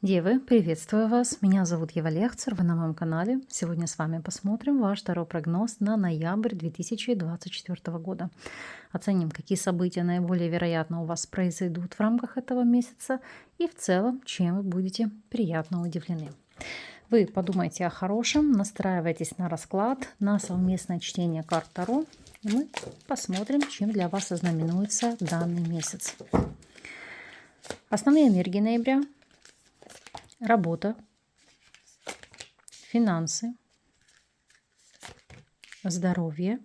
Девы, приветствую вас! Меня зовут Ева Лехцер, вы на моем канале. Сегодня с вами посмотрим ваш второй прогноз на ноябрь 2024 года. Оценим, какие события наиболее вероятно у вас произойдут в рамках этого месяца и в целом, чем вы будете приятно удивлены. Вы подумайте о хорошем, настраивайтесь на расклад, на совместное чтение карт Таро, и мы посмотрим, чем для вас ознаменуется данный месяц. Основные энергии ноября: работа, финансы, здоровье,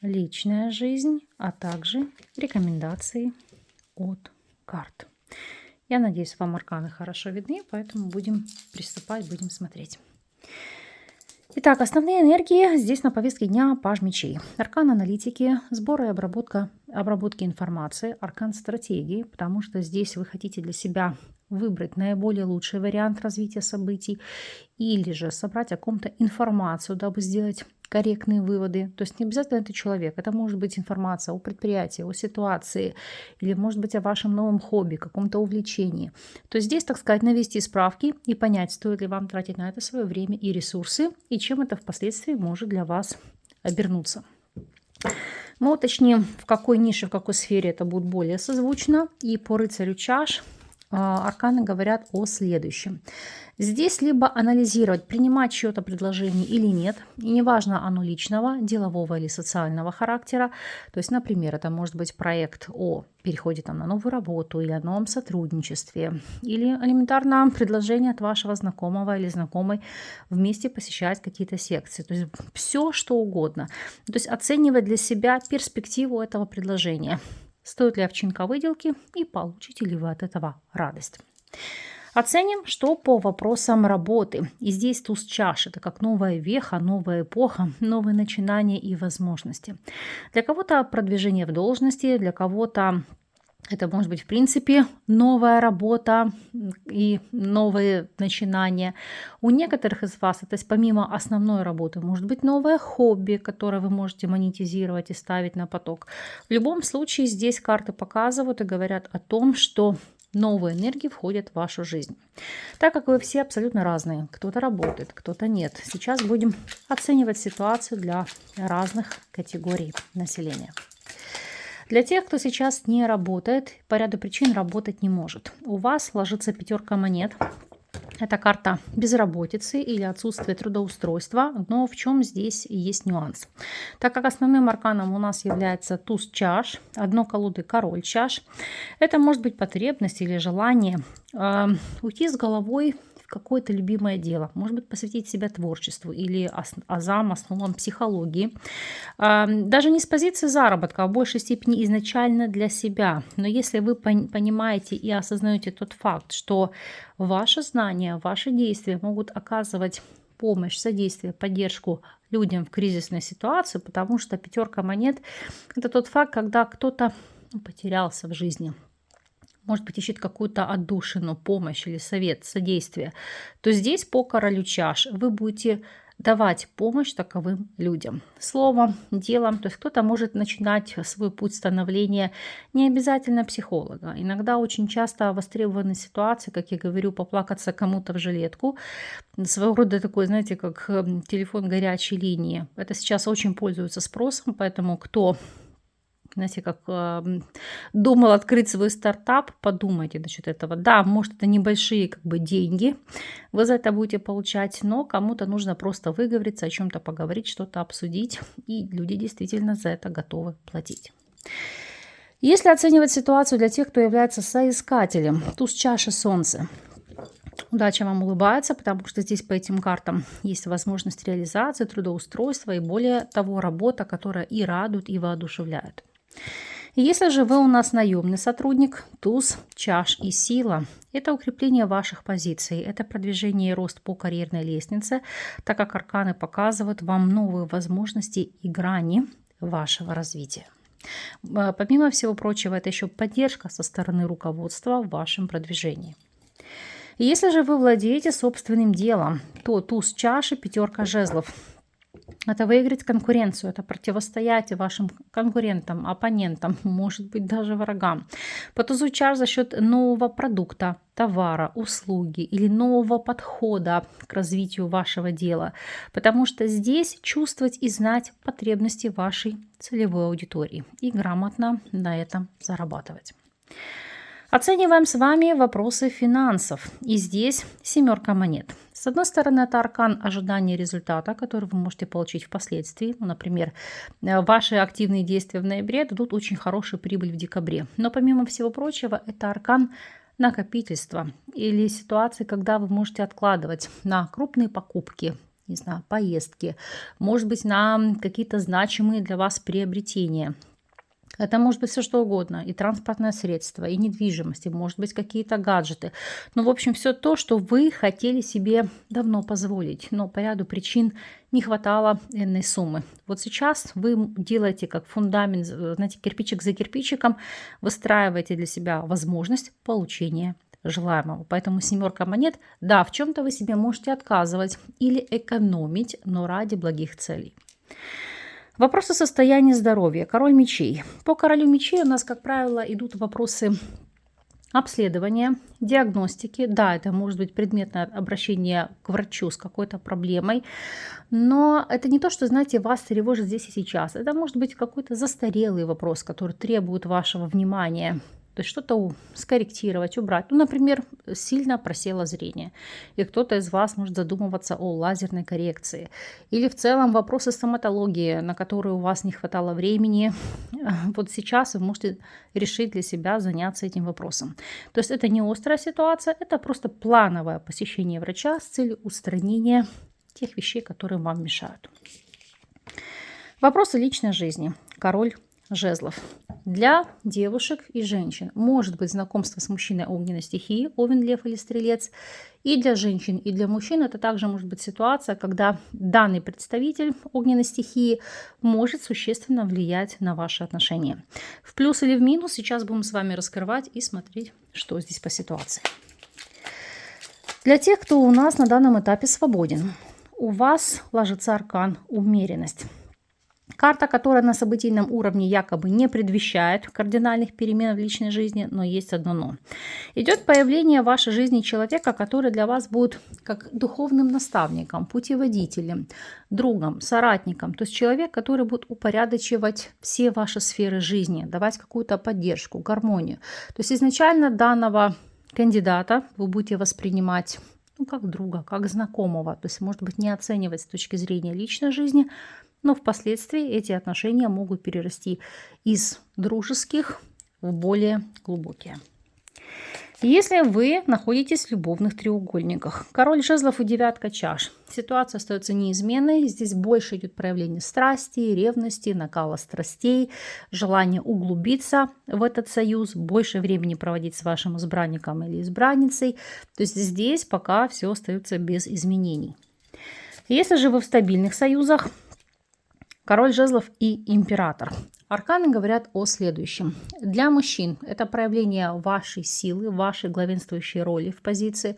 личная жизнь, а также рекомендации от карт. Я надеюсь, вам арканы хорошо видны, поэтому будем приступать, будем смотреть. Итак, основные энергии здесь на повестке дня: паж мечей, аркан аналитики, сбора и обработки информации, аркан стратегии, потому что здесь вы хотите для себя выбрать наиболее лучший вариант развития событий или же собрать о ком-то информацию, дабы сделать корректные выводы. То есть не обязательно это человек, это может быть информация о предприятии, о ситуации, или может быть о вашем новом хобби, каком-то увлечении. То есть здесь, так сказать, навести справки и понять, стоит ли вам тратить на это свое время и ресурсы, и чем это впоследствии может для вас обернуться. Мы уточним, в какой нише, в какой сфере это будет более созвучно. И по рыцарю чаш арканы говорят о следующем. Здесь либо анализировать, принимать чье-то предложение или нет, и неважно, оно личного, делового или социального характера. То есть, например, это может быть проект о переходе на новую работу или о новом сотрудничестве, или элементарно предложение от вашего знакомого или знакомой вместе посещать какие-то секции. То есть все, что угодно. То есть оценивать для себя перспективу этого предложения. Стоит ли овчинка выделки и получите ли вы от этого радость. Оценим, что по вопросам работы. И здесь туз чаш. Это как новая веха, новая эпоха, новые начинания и возможности. Для кого-то продвижение в должности, для кого-то это может быть, в принципе, новая работа и новые начинания. У некоторых из вас, то есть помимо основной работы, может быть новое хобби, которое вы можете монетизировать и ставить на поток. В любом случае, здесь карты показывают и говорят о том, что новые энергии входят в вашу жизнь. Так как вы все абсолютно разные. Кто-то работает, кто-то нет. Сейчас будем оценивать ситуацию для разных категорий населения. Для тех, кто сейчас не работает, по ряду причин работать не может. У вас ложится пятерка монет. Это карта безработицы или отсутствия трудоустройства, но в чем здесь есть нюанс. Так как основным арканом у нас является туз чаш, одно колоды король чаш, это может быть потребность или желание уйти с головой в какое-то любимое дело, может быть, посвятить себя творчеству или азам, основам психологии. Даже не с позиции заработка, а в большей степени изначально для себя. Но если вы понимаете и осознаете тот факт, что ваши знания, ваши действия могут оказывать помощь, содействие, поддержку людям в кризисной ситуации, потому что пятерка монет – это тот факт, когда кто-то потерялся в жизни, может быть, ищет какую-то отдушину, помощь или совет, содействие, то здесь по королю чаш вы будете давать помощь таковым людям. Словом, делом. То есть кто-то может начинать свой путь становления не обязательно психолога. Иногда очень часто востребованы ситуации, как я говорю, поплакаться кому-то в жилетку. Своего рода такой, знаете, как телефон горячей линии. Это сейчас очень пользуется спросом, поэтому кто... Знаете, как думал открыть свой стартап, подумайте насчет этого. Да, может, это небольшие деньги, вы за это будете получать, но кому-то нужно просто выговориться, о чем-то поговорить, что-то обсудить, и люди действительно за это готовы платить. Если оценивать ситуацию для тех, кто является соискателем, туз чаши солнце. Удача вам улыбается, потому что здесь по этим картам есть возможность реализации, трудоустройства и более того, работа, которая и радует, и воодушевляет. Если же вы у нас наемный сотрудник, туз, чаш и сила – это укрепление ваших позиций, это продвижение и рост по карьерной лестнице, так как арканы показывают вам новые возможности и грани вашего развития. Помимо всего прочего, это еще поддержка со стороны руководства в вашем продвижении. Если же вы владеете собственным делом, то туз чаши, пятерка жезлов. Это выиграть конкуренцию, это противостоять вашим конкурентам, оппонентам, может быть, даже врагам. По тузу чаш за счет нового продукта, товара, услуги или нового подхода к развитию вашего дела. Потому что здесь чувствовать и знать потребности вашей целевой аудитории и грамотно на этом зарабатывать. Оцениваем с вами вопросы финансов. И здесь 7 монет. С одной стороны, это аркан ожидания результата, который вы можете получить впоследствии. Например, ваши активные действия в ноябре дадут очень хорошую прибыль в декабре. Но помимо всего прочего, это аркан накопительства или ситуации, когда вы можете откладывать на крупные покупки, не знаю, поездки, может быть, на какие-то значимые для вас приобретения. Это может быть все что угодно, и транспортное средство, и недвижимость, и может быть какие-то гаджеты. Ну, в общем, все то, что вы хотели себе давно позволить, но по ряду причин не хватало энной суммы. Вот сейчас вы делаете как фундамент, знаете, кирпичик за кирпичиком, выстраиваете для себя возможность получения желаемого. Поэтому 7 монет, да, в чем-то вы себе можете отказывать или экономить, но ради благих целей. Вопросы состояния здоровья. Король мечей. По королю мечей у нас, как правило, идут вопросы обследования, диагностики. Да, это может быть предметное обращение к врачу с какой-то проблемой, но это не то, что, знаете, вас тревожит здесь и сейчас. Это может быть какой-то застарелый вопрос, который требует вашего внимания. То есть что-то скорректировать, убрать. Ну, например, сильно просело зрение. И кто-то из вас может задумываться о лазерной коррекции. Или в целом вопросы стоматологии, на которые у вас не хватало времени. Вот сейчас вы можете решить для себя заняться этим вопросом. То есть это не острая ситуация, это просто плановое посещение врача с целью устранения тех вещей, которые вам мешают. Вопросы личной жизни. Король жезлов. Для девушек и женщин может быть знакомство с мужчиной огненной стихии, Овен, Лев или Стрелец. И для женщин, и для мужчин это также может быть ситуация, когда данный представитель огненной стихии может существенно влиять на ваши отношения. В плюс или в минус сейчас будем с вами раскрывать и смотреть, что здесь по ситуации. Для тех, кто у нас на данном этапе свободен, у вас ложится аркан умеренность. Карта, которая на событийном уровне якобы не предвещает кардинальных перемен в личной жизни, но есть одно но. Идет появление в вашей жизни человека, который для вас будет как духовным наставником, путеводителем, другом, соратником. То есть человек, который будет упорядочивать все ваши сферы жизни, давать какую-то поддержку, гармонию. То есть изначально данного кандидата вы будете воспринимать как друга, как знакомого. То есть, может быть, не оценивать с точки зрения личной жизни, но впоследствии эти отношения могут перерасти из дружеских в более глубокие. Если вы находитесь в любовных треугольниках, король жезлов и девятка чаш, ситуация остается неизменной. Здесь больше идет проявление страсти, ревности, накала страстей, желание углубиться в этот союз, больше времени проводить с вашим избранником или избранницей. То есть здесь пока все остается без изменений. Если же вы в стабильных союзах, король жезлов и император. Арканы говорят о следующем. Для мужчин это проявление вашей силы, вашей главенствующей роли в позиции.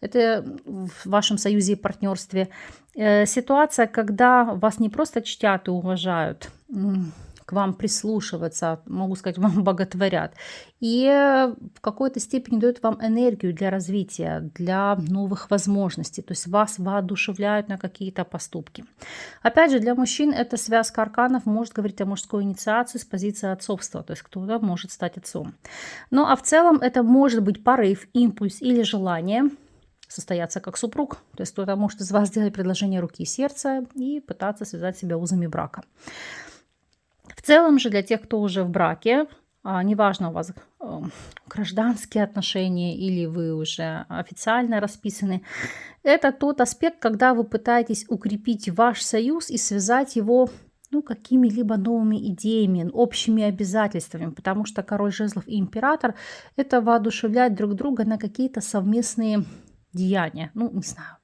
Это в вашем союзе и партнерстве. Ситуация, когда вас не просто чтят и уважают, к вам прислушиваться, могу сказать, вам боготворят. И в какой-то степени дают вам энергию для развития, для новых возможностей. То есть вас воодушевляют на какие-то поступки. Опять же, для мужчин эта связка арканов может говорить о мужской инициации с позиции отцовства. То есть кто-то может стать отцом. Ну а в целом это может быть порыв, импульс или желание состояться как супруг. То есть кто-то может из вас сделать предложение руки и сердца и пытаться связать себя узами брака. В целом же для тех, кто уже в браке, неважно у вас гражданские отношения или вы уже официально расписаны, это тот аспект, когда вы пытаетесь укрепить ваш союз и связать его какими-либо новыми идеями, общими обязательствами, потому что король жезлов и император – это воодушевлять друг друга на какие-то совместные деяния, не знаю.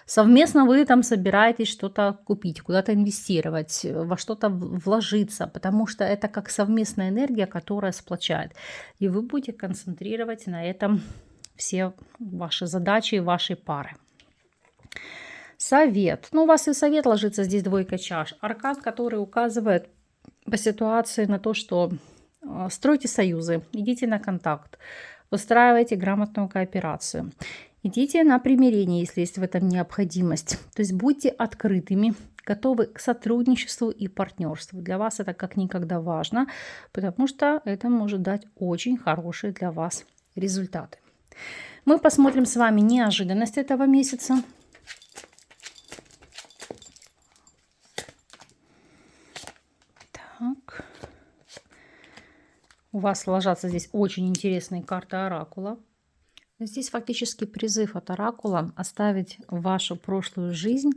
Совместно вы там собираетесь что-то купить, куда-то инвестировать, во что-то вложиться, потому что это как совместная энергия, которая сплочает. И вы будете концентрировать на этом все ваши задачи и ваши пары. Совет. Ну, у вас и совет ложится здесь двойка чаш. Аркан, который указывает по ситуации на то, что стройте союзы, идите на контакт, выстраивайте грамотную кооперацию. Идите на примирение, если есть в этом необходимость. То есть будьте открытыми, готовы к сотрудничеству и партнерству. Для вас это как никогда важно, потому что это может дать очень хорошие для вас результаты. Мы посмотрим с вами неожиданность этого месяца. Так. У вас ложатся здесь очень интересные карты оракула. Здесь фактически призыв от оракула оставить вашу прошлую жизнь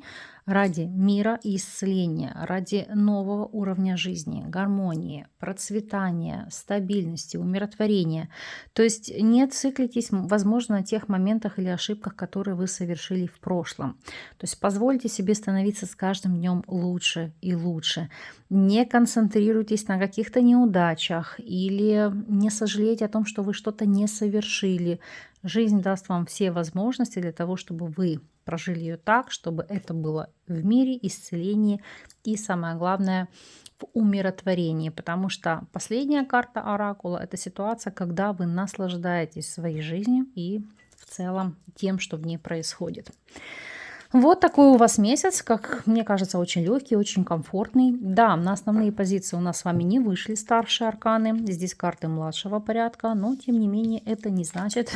ради мира и исцеления, ради нового уровня жизни, гармонии, процветания, стабильности, умиротворения. То есть не циклитесь, возможно, на тех моментах или ошибках, которые вы совершили в прошлом. То есть позвольте себе становиться с каждым днем лучше и лучше. Не концентрируйтесь на каких-то неудачах или не сожалейте о том, что вы что-то не совершили. Жизнь даст вам все возможности для того, чтобы вы прожили ее так, чтобы это было в мире, исцелении и, самое главное, в умиротворении. Потому что последняя карта оракула – это ситуация, когда вы наслаждаетесь своей жизнью и в целом тем, что в ней происходит. Вот такой у вас месяц, как мне кажется, очень легкий, очень комфортный. Да, на основные позиции у нас с вами не вышли старшие арканы. Здесь карты младшего порядка, но тем не менее это не значит,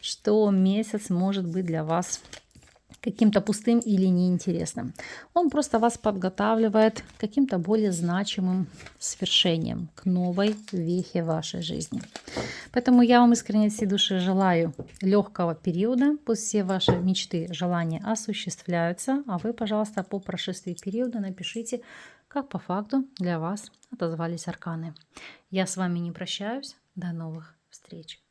что месяц может быть для вас каким-то пустым или неинтересным. Он просто вас подготавливает к каким-то более значимым свершениям, к новой вехе вашей жизни. Поэтому я вам искренне от всей души желаю легкого периода. Пусть все ваши мечты, желания осуществляются. А вы, пожалуйста, по прошествии периода напишите, как по факту для вас отозвались арканы. Я с вами не прощаюсь. До новых встреч.